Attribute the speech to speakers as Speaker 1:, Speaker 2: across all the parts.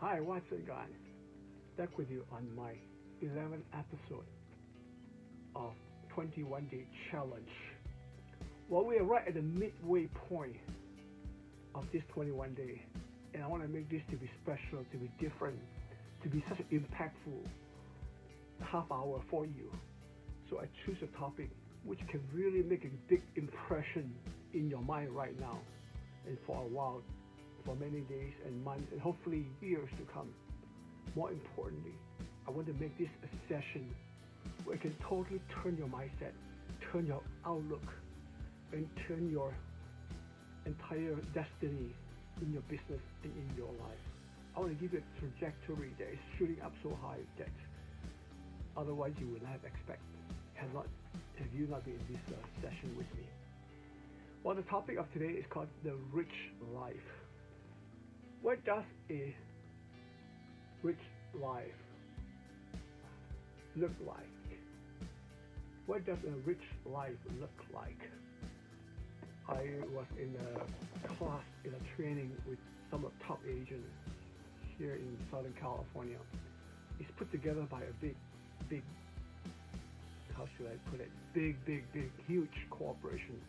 Speaker 1: Hi, what's up, guys? Back with you on my 11th episode of 21 Day Challenge. Well, we are right at the midway point of this 21 day, and I want to make this to be special, to be different, to be such an impactful half hour for you. So I choose a topic which can really make a big impression in your mind right now and for a while, for many days and months and hopefully years to come. More importantly, I want to make this a session where it can totally turn your mindset, turn your outlook, and turn your entire destiny in your business and in your life. I want to give you a trajectory that is shooting up so high that otherwise you would not have expected have you not been in this session with me. Well, the topic of today is called the rich life. What does a rich life look like? What does a rich life look like? I was in a class, in a training with some of the top agents here in Southern California. It's put together by a big, how should I put it? Big, huge corporation.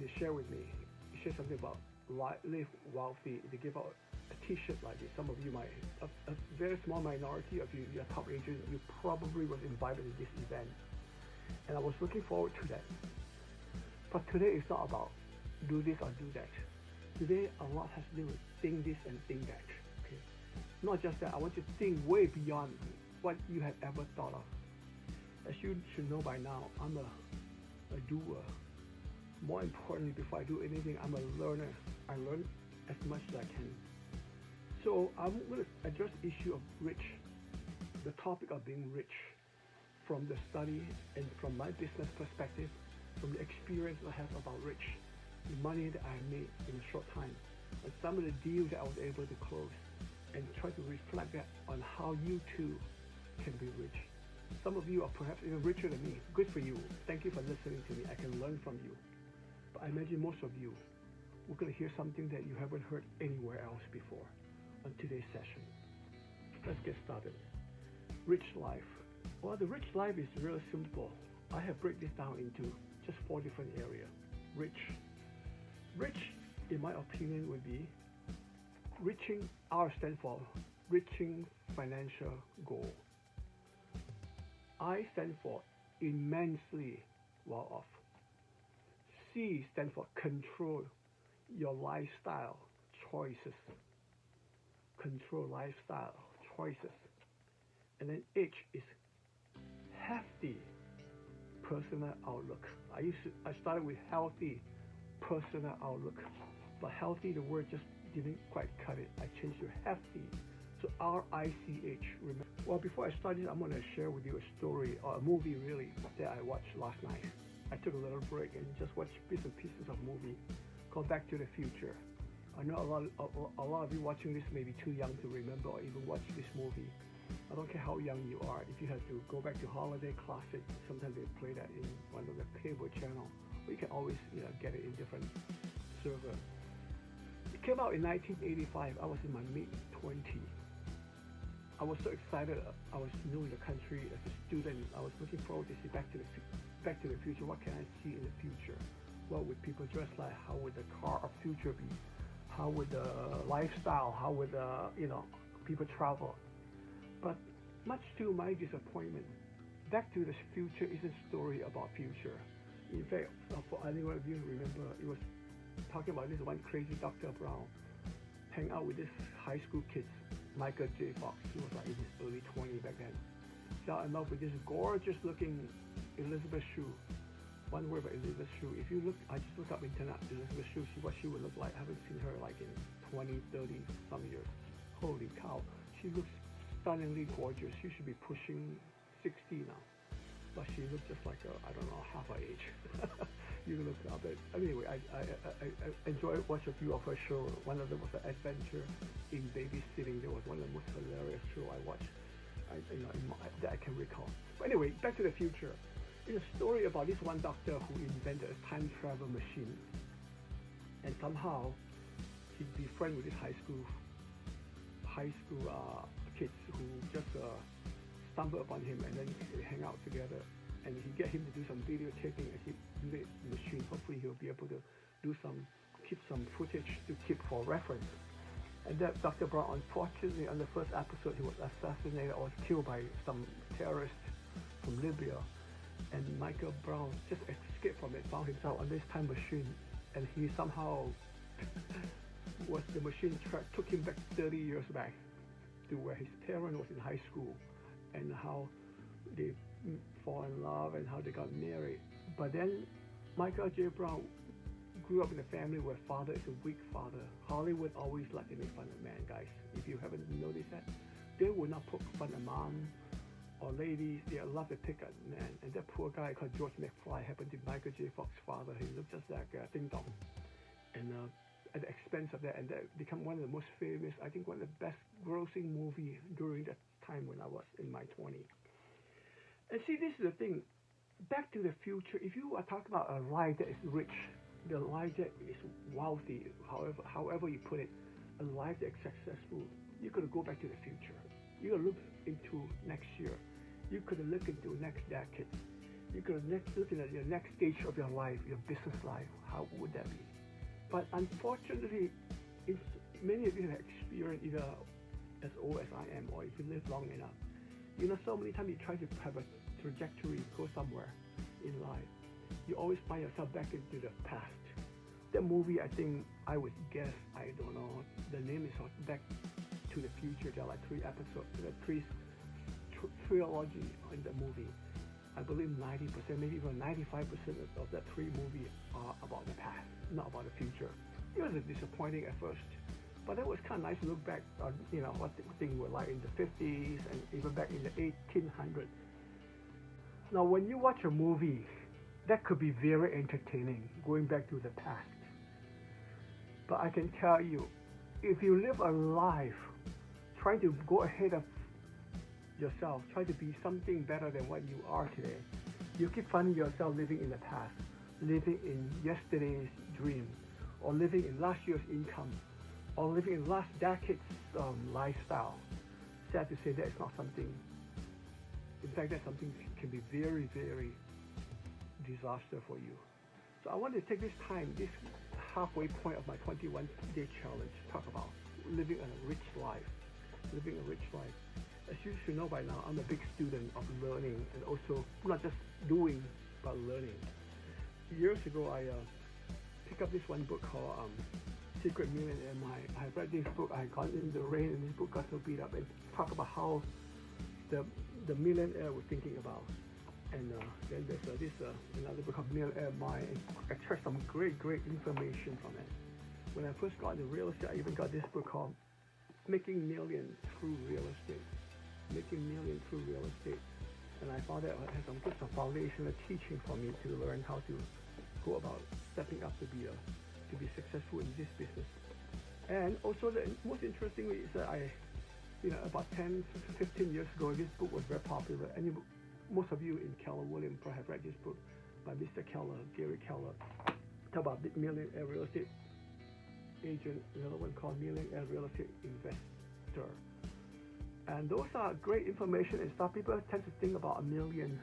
Speaker 1: They share with me. They share something about live wealthy. They give out a T-shirt like this. Some of you might, a very small minority of you, you're top agent, you probably was invited to this event. And I was looking forward to that. But today is not about do this or do that. Today a lot has to do with think this and think that. Okay? Not just that, I want you to think way beyond what you had ever thought of. As you should know by now, I'm a doer. More importantly, before I do anything, I'm a learner. I learn as much as I can. So I'm going to address the issue of rich, the topic of being rich, from the study and from my business perspective, from the experience I have about rich, the money that I made in a short time, and some of the deals that I was able to close, and try to reflect that on how you too can be rich. Some of you are perhaps even richer than me. Good for you. Thank you for listening to me. I can learn from you. But I imagine most of you, we're going to hear something that you haven't heard anywhere else before on today's session. Let's get started. Rich life. Well, the rich life is really simple. I have break this down into just 4 different areas. Rich, in my opinion, would be reaching, R stands for reaching financial goal. I stand for immensely well off. C stands for control your lifestyle choices. Control lifestyle choices. And then H is hefty personal outlook. I started with healthy personal outlook, but healthy, the word just didn't quite cut it. I changed to hefty. So R-I-C-H. Remember. Well, before I start this, I'm going to share with you a story, or a movie really, that I watched last night. I took a little break and just watched bits and pieces of movie called Back to the Future. I know a lot of you watching this may be too young to remember or even watch this movie. I don't care how young you are. If you have to go back to Holiday Classic, sometimes they play that in one of the cable channel, or you can always get it in different server. It came out in 1985. I was in my mid-20s. I was so excited. I was new in the country as a student. I was looking forward to see Back to the Future. What can I see in the future? What would people dress like? How would the car of future be? How would the lifestyle? How would people travel? But much to my disappointment, Back to the Future is a story about future. In fact, for anyone of you who remember, it was talking about this one crazy Dr. Brown hang out with this high school kids, Michael J. Fox. He was like in his early 20s back then. Fell in love with this gorgeous looking Elizabeth Shue. One word about Elizabeth Shue. If you look, I just looked up internet, Elizabeth Shue, see what she would look like. I haven't seen her like in 20, 30 some years. Holy cow. She looks stunningly gorgeous. She should be pushing 60 now. But she looks just like I don't know, half her age. You can look it up. But anyway, I enjoyed watching a few of her shows. One of them was an adventure in babysitting. That was one of the most hilarious shows I watched. That I can recall. But anyway, Back to the Future. It's a story about this one doctor who invented a time travel machine. And somehow he befriended with this high school high school kids who just stumble upon him and then they hang out together. And he get him to do some videotaping as he made the machine. Hopefully he'll be able to keep some footage to keep for reference. And that Dr. Brown, unfortunately, on the first episode, he was assassinated or killed by some terrorists from Libya. And Michael Brown just escaped from it, found himself on this time machine, and he somehow the machine took him back 30 years back to where his parents was in high school, and how they fall in love and how they got married. But then Michael J. Brown grew up in a family where father is a weak father. Hollywood always like to make fun of man, guys. If you haven't noticed that, they will not poke fun at mom or ladies. They love to pick at men. And that poor guy called George McFly happened to be Michael J. Fox's father. He looked just like Ding Dong. And at the expense of that, and that became one of the most famous, I think one of the best grossing movie during that time when I was in my 20s. And see, this is the thing. Back to the Future, if you are talking about a life that is rich, the life that is wealthy, however you put it, a life that is successful, you could go back to the future. You could look into next year. You could look into next decade. You could look at your next stage of your life, your business life. How would that be? But unfortunately, many of you have experienced either as old as I am, or if you live long enough. You know, so many times you try to have a trajectory, go somewhere in life. You always find yourself back into the past. That movie, I think, I would guess, I don't know, the name is Back to the Future. There are like 3 episodes, there are 3 trilogy in the movie. I believe 90%, maybe even 95% of that 3 movies are about the past, not about the future. It was disappointing at first, but it was kind of nice to look back on, you know, what things were like in the 50s and even back in the 1800s. Now, when you watch a movie, that could be very entertaining, going back to the past. But I can tell you, if you live a life trying to go ahead of yourself, try to be something better than what you are today, you keep finding yourself living in the past, living in yesterday's dream, or living in last year's income, or living in last decade's lifestyle. Sad to say, that is not something. In fact, that's something that can be very, very disaster for you. So I want to take this time, this halfway point of my 21-day challenge, to talk about living a rich life. Living a rich life. As you should know by now, I'm a big student of learning, and also not just doing, but learning. Years ago, I picked up this one book called Secret Millionaire Mind. I read this book, I got in the rain, and this book got so beat up, and talk about how the millionaire was thinking about. And then there's another book called Millionaire Mind. I extract some great information from it. When I first got into real estate, I even got this book called Making Millions Through Real Estate. Making Millions Through Real Estate. And I found that it had some good foundational teaching for me to learn how to go about stepping up to be successful in this business. And also the most interesting is that about 10, 15 years ago, this book was very popular. And most of you in Keller Williams probably have read this book by Mr. Keller, Gary Keller. Talk about Big Millionaire Real Estate Agent, another one called Millionaire Real Estate Investor. And those are great information and stuff. People tend to think about $1 million.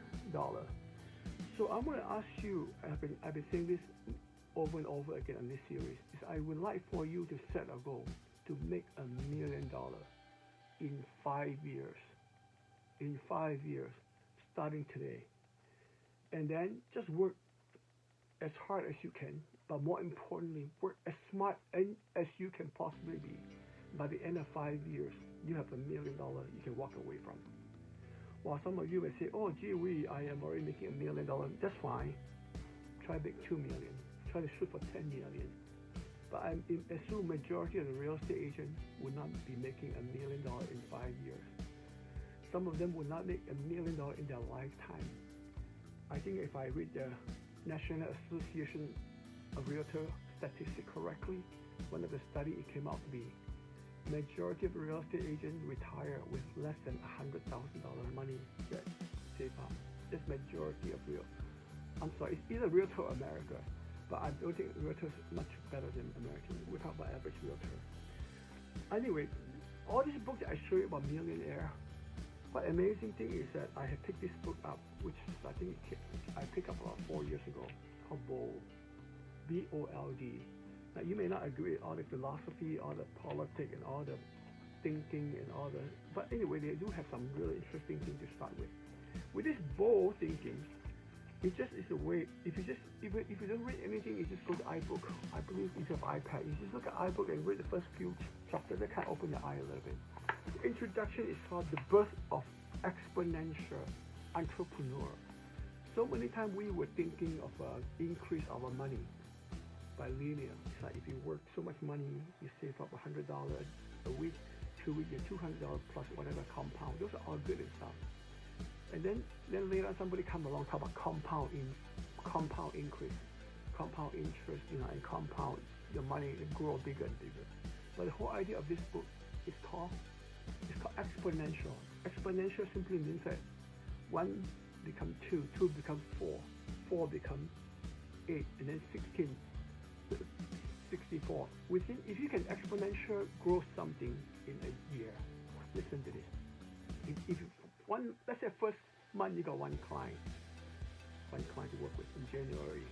Speaker 1: So I'm going to ask you, I've been saying this over and over again on this series, is I would like for you to set a goal to make $1 million in 5 years. In 5 years, starting today. And then just work as hard as you can, but more importantly, work as smart as you can possibly be. By the end of 5 years, you have $1 million you can walk away from. While some of you may say, oh, gee whiz, I am already making $1 million. That's fine. Try to make $2 million. Try to shoot for $10 million. But I assume majority of the real estate agents will not be making $1 million in 5 years. Some of them will not make $1 million in their lifetime. I think if I read the National Association of Realtor statistic correctly, one of the study it came out to be majority of real estate agents retire with less than $100,000 money that save up. That's majority of it's either Realtor or America, but I don't think Realtor is much better than American. We talk about average Realtor. Anyway, all these books that I show you about millionaire, what amazing thing is that I have picked this book up, which I think I picked up about 4 years ago, called Bold, B-O-L-D. Now you may not agree with all the philosophy, all the politics, and all the thinking, and all the, but anyway, they do have some really interesting things to start with. With this bold thinking, it just is a way. If you don't read anything, you just go to iBook. I believe if you have iPad, you just look at iBook and read the first few chapters. That kind of open your eye a little bit. The introduction is called The Birth of Exponential Entrepreneur. So many times we were thinking of increase our money by linear. It's like if you work so much money, you save up $100 a week, 2 weeks, you're $200 plus whatever compound. Those are all good and stuff. And then later on somebody come along talk about compound increase, compound interest, and compound your money and grow bigger and bigger. But the whole idea of this book is called exponential. Exponential simply means that 1 becomes 2, 2 becomes 4, 4 becomes 8, and then 16, 64. If you can exponential grow something in a year, listen to this. If let's say first month you got one client to work with in January.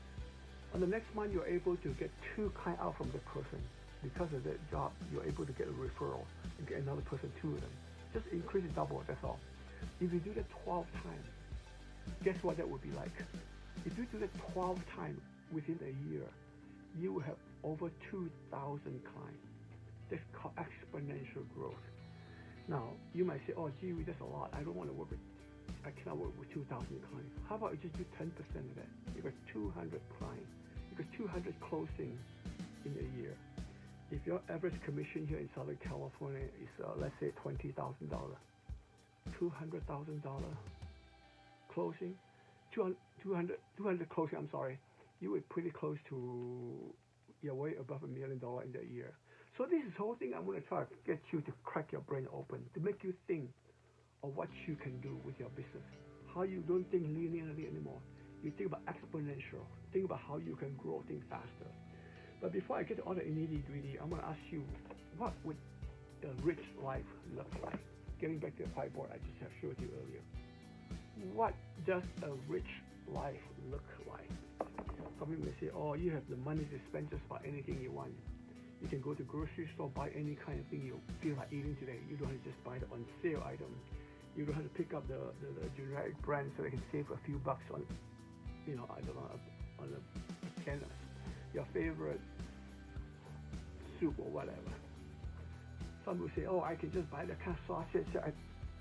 Speaker 1: On the next month you're able to get 2 clients out from the person. Because of that job, you're able to get a referral and get another person, 2 of them. Just increase it double, that's all. If you do that 12 times, guess what that would be like? If you do that 12 times within a year, you will have over 2,000 clients. That's called exponential growth. Now, you might say, oh, gee, that's a lot. I cannot work with 2,000 clients. How about you just do 10% of that? You got 200 clients. You got 200 closing in a year. If your average commission here in Southern California is, let's say, $20,000, $200,000 closing, 200 closing, you were pretty close to, you're way above $1 million in that year. So this is the whole thing I'm going to try to get you to crack your brain open, to make you think of what you can do with your business. How you don't think linearly anymore. You think about exponential. Think about how you can grow things faster. But before I get to all the nitty-gritty, I'm going to ask you, what would a rich life look like? Getting back to the whiteboard I just have showed you earlier. What does a rich life look like? Some people may say, oh, you have the money to spend just about anything you want. You can go to grocery store, buy any kind of thing you feel like eating today. You don't have to just buy the on sale item. You don't have to pick up the generic brand so they can save a few bucks on, on a can of your favorite soup or whatever. Some will say, oh, I can just buy the kind of sausage that I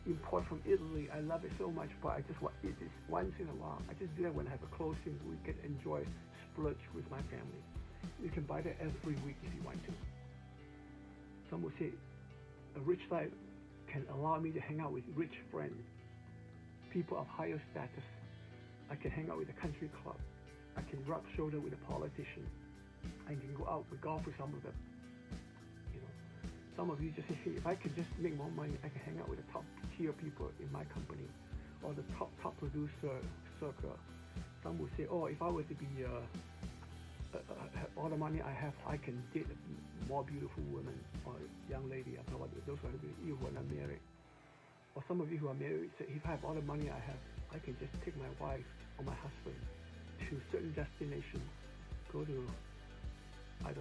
Speaker 1: import from Italy. I love it so much, but I just want to eat this once in a while. I just do that when I have a closing week and enjoy, splurge with my family. You can buy that every week if you want to. Some will say, a rich life can allow me to hang out with rich friends, people of higher status. I can hang out with a country club. I can rub shoulder with a politician. I can go out with golf with some of them. Some of you just say, hey, if I could just make more money, I can hang out with the top tier people in my company, or the top producer circle. Some will say, oh, if I were to be all the money I have, I can date a more beautiful woman or young lady. I'm talking about those who are not married. Or some of you who are married say, if I have all the money I have, I can just take my wife or my husband to certain destination, go to either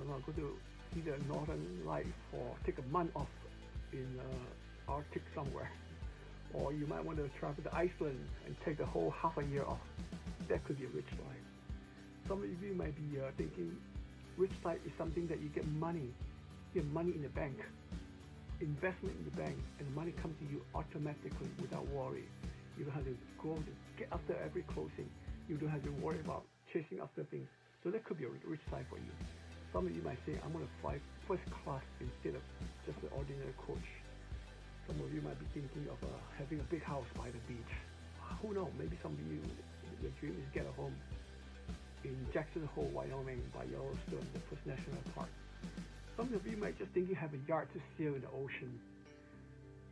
Speaker 1: Northern Lights or take a month off in Arctic somewhere. Or you might want to travel to Iceland and take the whole half a year off. That could be a rich life. Some of you might be thinking rich life is something that you get money in the bank, investment in the bank, and money comes to you automatically without worry. You don't have to go to get after every closing. You don't have to worry about chasing after things. So that could be a rich life for you. Some of you might say, I'm going to fly first class instead of just an ordinary coach. Some of you might be thinking of having a big house by the beach. Who knows? Maybe some of you, your dream is get a home in Jackson Hole, Wyoming, by Yellowstone, the first national park. Some of you might just think you have a yard to sail in the ocean.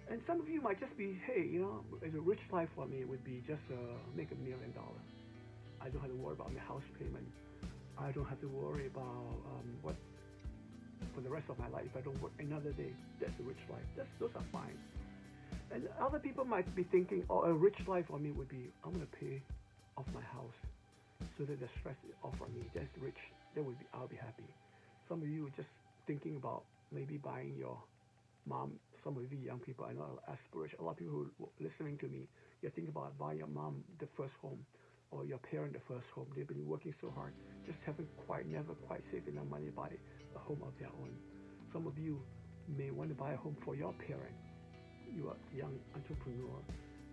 Speaker 1: And some of you might just be, hey, as a rich life for me, it would be just make $1 million. I don't have to worry about my house payment. I don't have to worry about what for the rest of my life if I don't work another day. That's a rich life. Those are fine. And other people might be thinking, oh, a rich life for me would be, I'm going to pay off my house so that the stress is off from me. That's rich. I'll be happy. Some of you are just thinking about maybe buying your mom. Some of you young people, I know aspiration. A lot of people who are listening to me, you're thinking about buying your mom the first home, or your parent the first home. They've been working so hard, just never quite saved enough money to buy a home of their own. Some of you may want to buy a home for your parent. You are a young entrepreneur,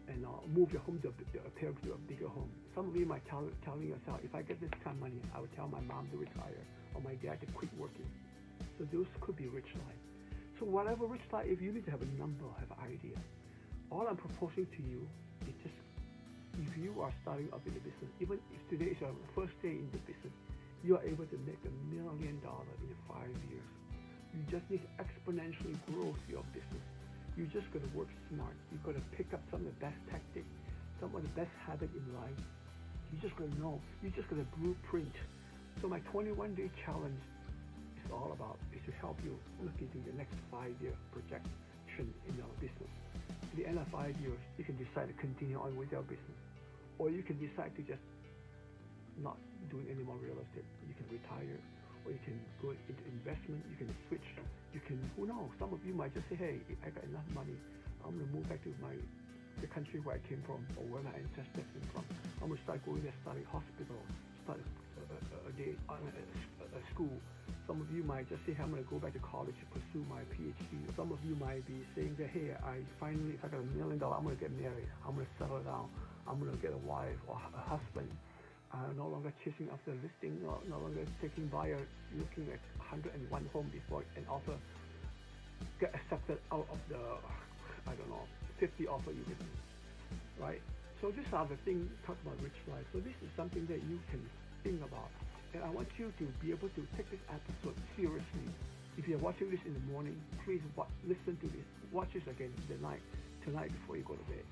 Speaker 1: and move your home to a parent to a bigger home. Some of you might telling yourself, if I get this kind of money, I would tell my mom to retire or my dad to quit working. So those could be rich life. So whatever rich life, if you need to have a number, have an idea. All I'm proposing to you is just, if you are starting up in the business, even if today is your first day in the business, you are able to make $1 million in 5 years. You just need to exponentially grow your business. You just got to work smart. You got to pick up some of the best tactics, some of the best habits in life. You just got to know. You just got to blueprint. So my 21-day challenge is all about is to help you look into the next 5-year projection in your business. At the end of 5 years, you can decide to continue on with your business, or you can decide to just not doing any more real estate. You can retire, or you can go into investment. You can switch. You can, who knows? Some of you might just say, hey, I got enough money. I'm gonna move back to the country where I came from, or where my ancestors came from. I'm gonna start going there, starting hospital, start a school. Some of you might just say, hey, I'm gonna go back to college to pursue my PhD. Some of you might be saying that, hey, if I got $1 million, I'm gonna get married. I'm gonna settle down. I'm gonna get a wife or a husband. No longer chasing after listing, no longer taking buyers, looking at 101 home before an offer get accepted out of the, 50 offer you get, right? So these are the things, talk about rich life. So this is something that you can think about. And I want you to be able to take this episode seriously. If you're watching this in the morning, please listen to this. Watch this again tonight before you go to bed.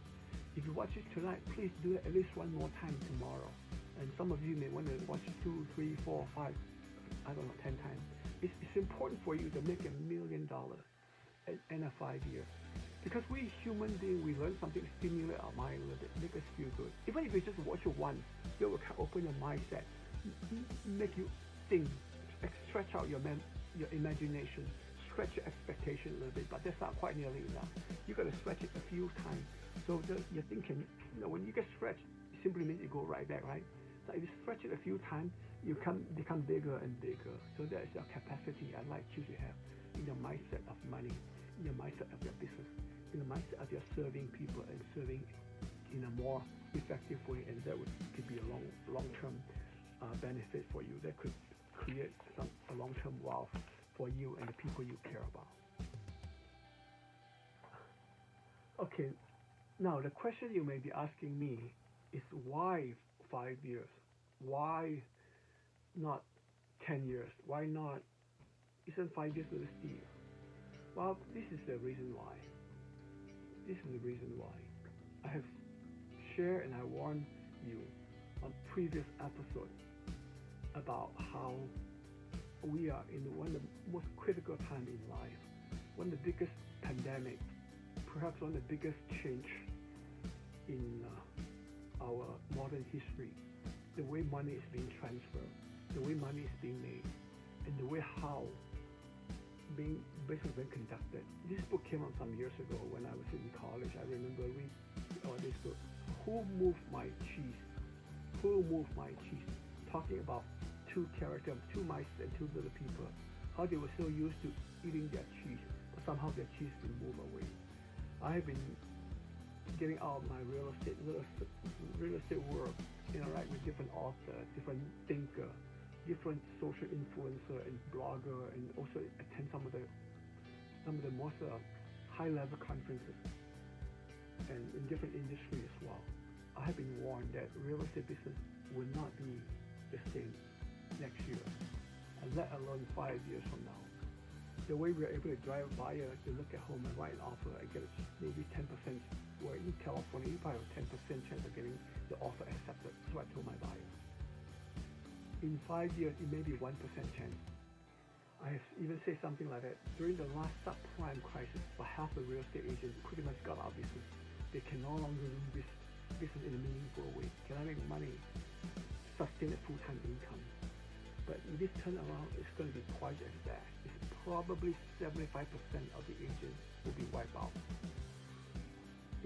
Speaker 1: If you watch it tonight, please do it at least one more time tomorrow. And some of you may want to watch 2, 3, 4, 5, 10 times. It's important for you to make $1 million in a 5 years. Because we human beings, we learn something, stimulate our mind a little bit, make us feel good. Even if you just watch it once, it will open your mindset, make you think, stretch out your imagination, stretch your expectation a little bit, but that's not quite nearly enough. You got to stretch it a few times. So you're thinking, when you get stretched, it simply means you go right back, right? So if you stretch it a few times, you become bigger and bigger. So that is your capacity I'd like you to have in your mindset of money, in your mindset of your business, in the mindset of your serving people and serving in a more effective way, and that could be a long-term benefit for you. That could create a long-term wealth for you and the people you care about. Okay, now the question you may be asking me is why 5 years? Why not 10 years? Why not? Isn't 5 years a steal? Well, this is the reason why. I have shared and I warned you on previous episodes about how we are in one of the most critical times in life, one of the biggest pandemic, perhaps one of the biggest change in our modern history. The way money is being transferred, the way money is being made, and the way how basically being conducted. This book came out some years ago when I was in college. I remember reading this book, Who Moved My Cheese? Who Moved My Cheese? Talking about two characters, two mice and two little people, how they were so used to eating their cheese, but somehow their cheese didn't move away. I have been getting out of my real estate world, interact with different authors, different thinkers, different social influencer and blogger, and also attend some of the most high-level conferences and in different industries as well. I have been warned that real estate business will not be the same next year, and let alone 5 years from now. The way we are able to drive buyers to look at home and write an offer and get maybe 10%, where in California you probably have 10% chance of getting the offer accepted. That's what I told my buyers. In 5 years, it may be 1% chance. I have even said something like that. During the last subprime crisis, about half the real estate agents pretty much got out of business. They can no longer do business in a meaningful way, cannot make money, sustain a full-time income. But in this turnaround, it's going to be twice as bad. It's probably 75% of the agents will be wiped out.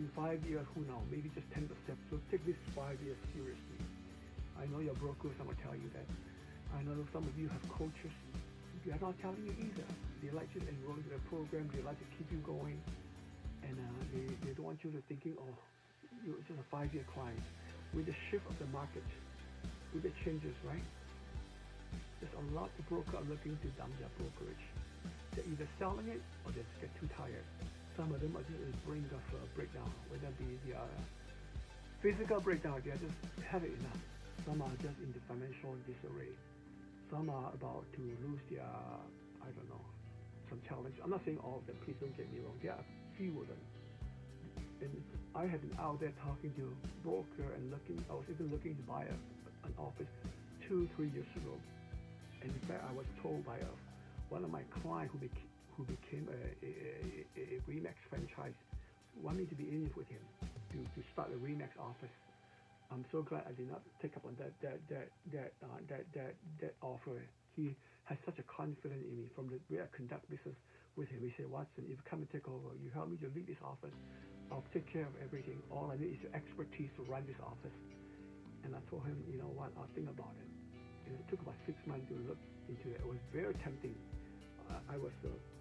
Speaker 1: In 5 years, who knows, maybe just 10%. So take this 5 years seriously. I know your brokers are going to tell you that. I know some of you have coaches. They are not telling you either. They like to enroll in the program. They like to keep you going. And they don't want you to thinking, oh, you're just a 5-year client. With the shift of the market, with the changes, right? There's a lot of brokers are looking to dump their brokerage. They're either selling it or they just get too tired. Some of them are just at the brink of a breakdown, whether it be the physical breakdown, they just have it enough. Some are just in the financial disarray. Some are about to lose their, I don't know, some challenge. I'm not saying all of them, please don't get me wrong. There are a few of them. And I have been out there talking to a broker and I was even looking to buy an office 2-3 years ago. And in fact, I was told by one of my clients who became a Remax franchise, wanted me to be in it with him to start a Remax office. I'm so glad I did not take up on that offer. He has such a confidence in me from the way I conduct business with him. He said, Watson, if you come and take over, you help me to lead this office, I'll take care of everything. All I need is your expertise to run this office. And I told him, you know what, I'll think about it. And it took about 6 months to look into it. It was very tempting. I was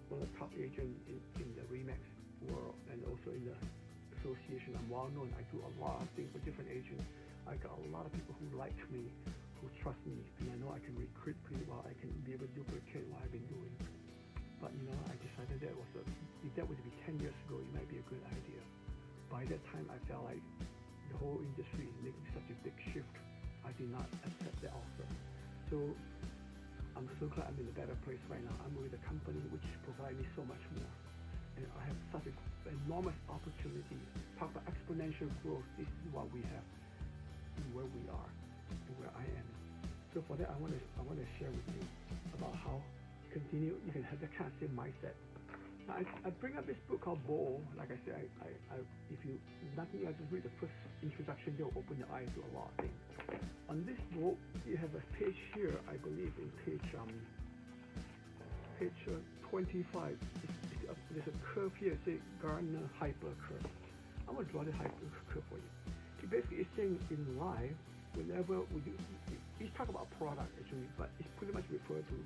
Speaker 1: one of the top agents in the Remax world and also in the association. I'm well known. I do a lot of things for different agents. I got a lot of people who like me, who trust me, and I know I can recruit pretty well. I can be able to duplicate what I've been doing. But I decided if that would be 10 years ago, it might be a good idea. By that time, I felt like the whole industry is making such a big shift. I did not accept the offer. So I'm so glad I'm in a better place right now. I'm with a company which provides me so much more. And I have such an enormous opportunity. Talk about exponential growth. This is what we have and where we are and where I am. So for that, I want to share with you about how you can have that kind of same mindset. Now, I bring up this book called Bold. Like I said, if you nothing else, just read the first introduction. They'll open your eyes to a lot of things. On this book, you have a page here. I believe in page 25. There's a curve here. It says Gardner hyper curve. I'm gonna draw the hyper curve for you. It basically is saying in life, whenever we do, he's talking about product actually, but it's pretty much referred to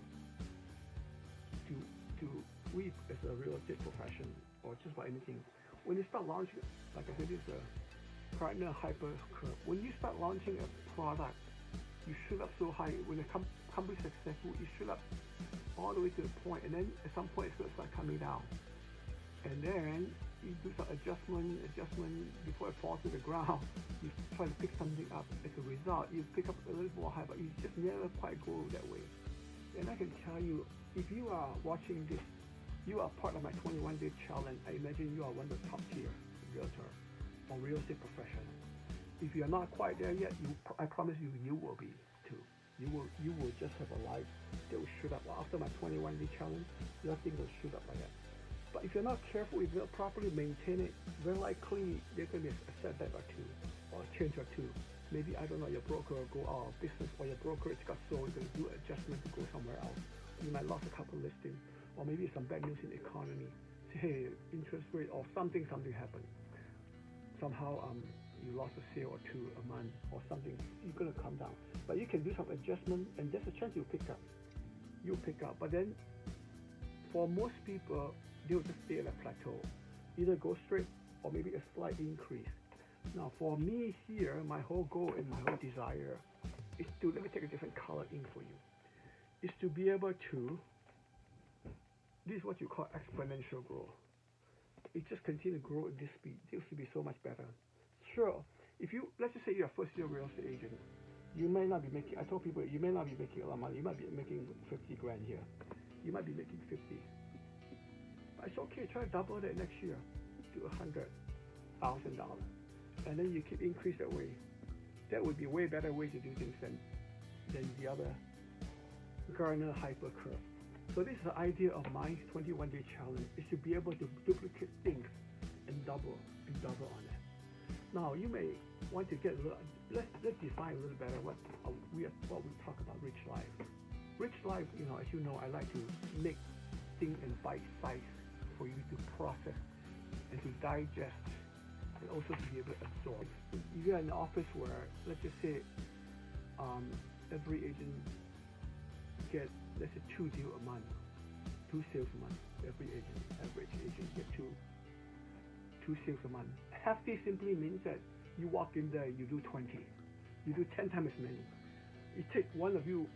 Speaker 1: we as a real estate profession or just about anything. When you start launching, like I said, this is a Gardner hyper curve. When you start launching a product, you shoot up so high. When the company is successful, you shoot up all the way to the point, and then at some point it's going to start coming down. And then you do some adjustment before it falls to the ground. You try to pick something up. As a result, you pick up a little more high, but you just never quite go that way. And I can tell you, if you are watching this, you are part of my 21-day challenge. I imagine you are one of the top tier realtor or real estate professional. If you are not quite there yet, I promise you, you will be too. You will just have a life that will shoot up. After my 21-day challenge, your thing will shoot up like that. But if you're not careful, if you don't properly maintain it, very likely there can be a setback or two, or a change or two. Maybe, I don't know, your broker will go out of business, or your brokerage got sold, you're going to do adjustment to go somewhere else. You might lose a couple listings, or maybe some bad news in the economy. Say, hey, interest rate or something happened. Somehow you lost a sale or two a month or something. You're going to come down. But you can do some adjustment, and there's a chance you'll pick up. You'll pick up. But then for most people, they'll just stay at a plateau. Either go straight or maybe a slight increase. Now for me here, my whole goal and my whole desire is to, let me take a different color ink for you, is to be able to, this is what you call exponential growth. It just continue to grow at this speed. It used to be so much better. Sure, if you, let's just say you're a first year real estate agent, you may not be making, I told people, you may not be making a lot of money. You might be making 50 grand here. You might be making 50. But it's okay, try to double that next year to $100,000. And then you keep increase that way. That would be a way better way to do things than the other Gardner hyper curve. So this is the idea of my 21-day challenge, is to be able to duplicate things and double on it. Now you may want to get a little, let's define a little better what we talk about rich life. Rich life, as you know, I like to make things in bite size for you to process and to digest, and also to be able to absorb. You are in an office where, let's just say, every agent get, let's say, 2 deals a month, 2 sales a month. Average agent get two sales a month. Hefty simply means that you walk in there, you do 20, you do 10 times as many. You take one of you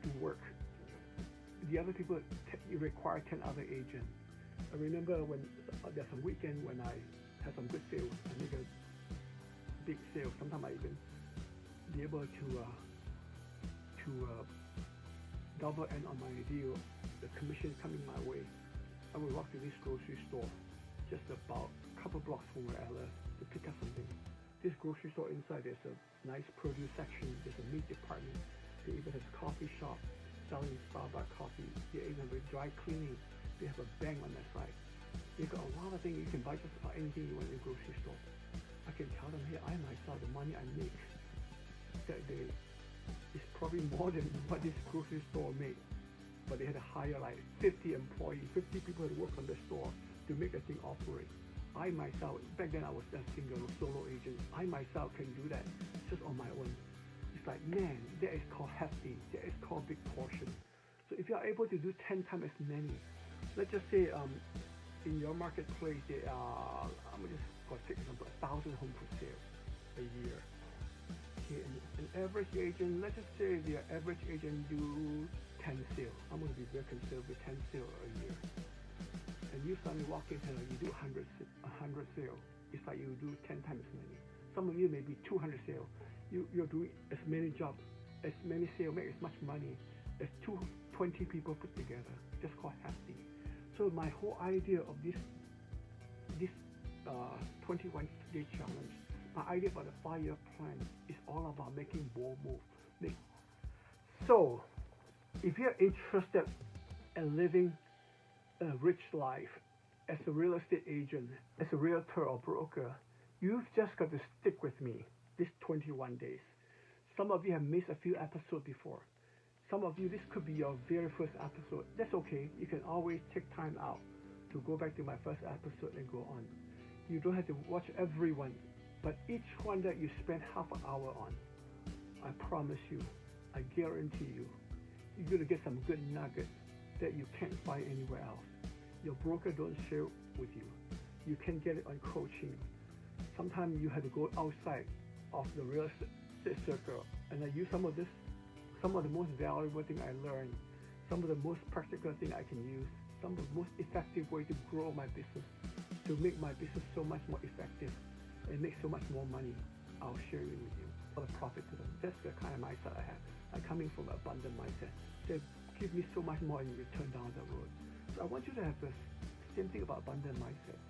Speaker 1: to work. The other people, you require 10 other agents. I remember when there's some weekend when I had some good sales, I make a big sale. Sometimes I even be able to double end on my deal. The commission coming my way. I will walk to this grocery store, just about a couple blocks from where I live, to pick up something. This grocery store inside, there's a nice produce section. There's a meat department. They even have a coffee shop selling Starbucks coffee. They even have a dry cleaning. They have a bank on that side. They got a lot of things. You can buy just about anything you want in the grocery store. I can tell them, hey, I myself, the money I make that day is probably more than what this grocery store made. But they had to hire like 50 employees, 50 people to work on the store to make the thing operate. I myself, back then I was a single solo agent. I myself can do that just on my own. It's like, man, that is called hefty. That is called big portion. So if you are able to do 10 times as many, let's just say in your marketplace there are, I'm just for example, 1,000 homes for sale a year. Okay, an average agent, let's just say the average agent do 10 sales. I'm going to be very conservative, 10 sales a year. And you suddenly walk in and you do 100 sales. It's like you do 10 times as many. Some of you may be 200 sales. You're doing as many jobs, as many sales, make as much money as 20 people put together. Just called hefty. So my whole idea of this 21-day challenge, my idea about the 5-year plan is all about making bold moves. So if you're interested in living a rich life as a real estate agent, as a realtor or broker, you've just got to stick with me this 21 days. Some of you have missed a few episodes before. Some of you, this could be your very first episode. That's okay. You can always take time out to go back to my first episode and go on. You don't have to watch every one, but each one that you spend half an hour on, I promise you, I guarantee you, you're going to get some good nuggets that you can't find anywhere else. Your broker don't share with you. You can get it on coaching. Sometimes you have to go outside of the real estate circle, and I use some of the most valuable thing I learned, some of the most practical thing I can use, some of the most effective way to grow my business, to make my business so much more effective and make so much more money. I'll share it with you for the profit to them. That's the kind of mindset I have. I'm coming from an abundant mindset. They give me so much more in return down the road. So I want you to have the same thing about abundant mindset.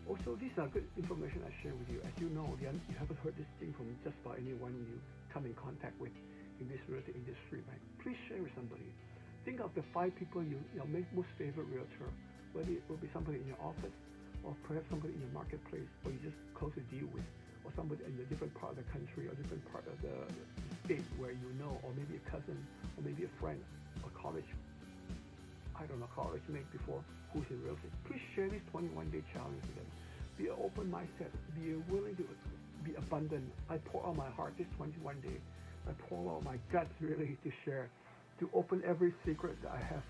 Speaker 1: Also, these are good information I share with you. As you know, you haven't heard this thing from just about anyone you come in contact with in this real estate industry, right? Please share with somebody. Think of the 5 people your most favorite realtor, whether it will be somebody in your office, or perhaps somebody in your marketplace, or you just close a deal with, or somebody in a different part of the country or different part of the state where you know, or maybe a cousin, or maybe a friend, or college mate before who's in real estate. Please share this 21-day challenge with them. Be an open mindset. Be willing to be abundant. I pour out my heart this 21 days. I pour out my guts really to share, to open every secret that I have,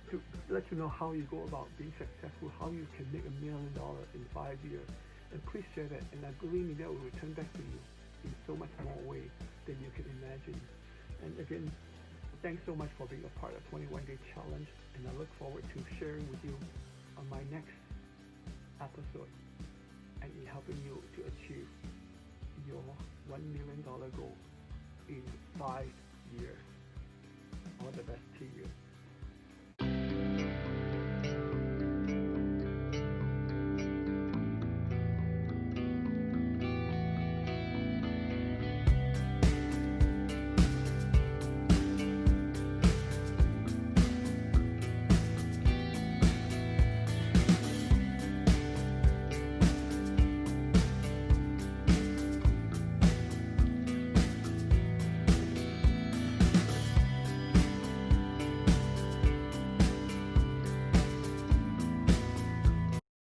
Speaker 1: to let you know how you go about being successful, how you can make $1 million in 5 years. And please share that, and I believe me, that will return back to you in so much more ways than you can imagine. And again, thanks so much for being a part of 21-day challenge, and I look forward to sharing with you on my next episode and in helping you to achieve your $1 million goal in 5 years. All the best to you.